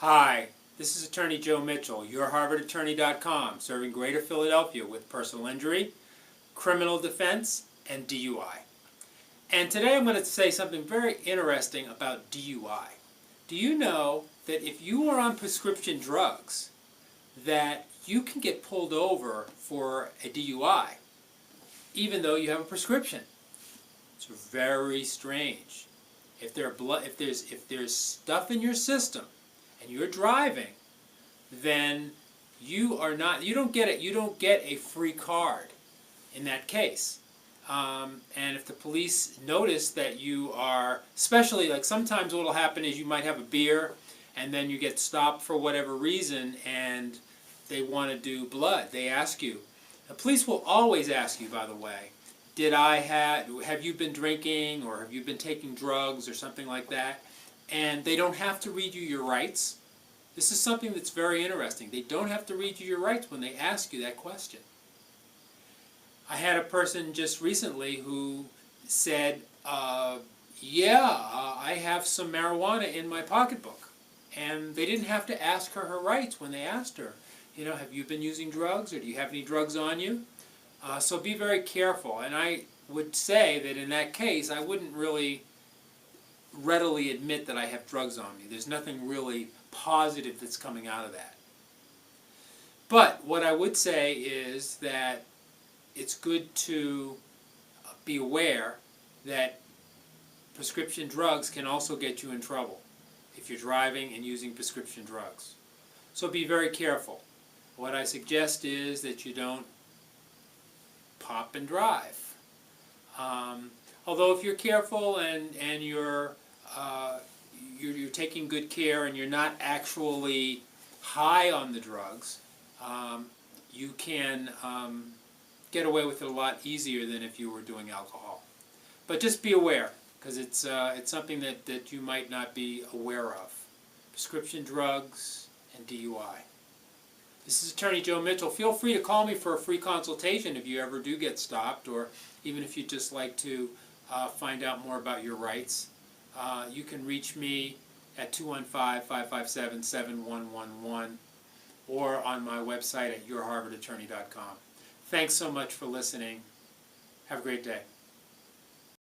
Hi, this is Attorney Joe Mitchell, YourHarvardAttorney.com, serving Greater Philadelphia with personal injury, criminal defense, and DUI. And today I'm going to say something very interesting about DUI. Do you know that if you are on prescription drugs, that you can get pulled over for a DUI, even though you have a prescription? It's very strange. If there's stuff in your system and you're driving, then you don't get a free card in that case. And if the police notice that you are, especially like sometimes what will happen is you might have a beer and then you get stopped for whatever reason and they want to do blood. They ask you. The police will always ask you, by the way, have you been drinking or have you been taking drugs or something like that? And they don't have to read you your rights. This is something that's very interesting. They don't have to read you your rights when they ask you that question. I had a person just recently who said, I have some marijuana in my pocketbook. And they didn't have to ask her rights when they asked her, have you been using drugs or do you have any drugs on you? So be very careful. And I would say that in that case, I wouldn't really readily admit that I have drugs on me. There's nothing really positive that's coming out of that. But what I would say is that it's good to be aware that prescription drugs can also get you in trouble if you're driving and using prescription drugs. So be very careful. What I suggest is that you don't pop and drive. Although if you're careful and you're taking good care and you're not actually high on the drugs, you can get away with it a lot easier than if you were doing alcohol. But just be aware, because it's something that you might not be aware of. Prescription drugs and DUI. This is Attorney Joe Mitchell. Feel free to call me for a free consultation if you ever do get stopped, or even if you'd just like to find out more about your rights. You can reach me at 215-557-7111 or on my website at YourHarvardAttorney.com. Thanks so much for listening. Have a great day.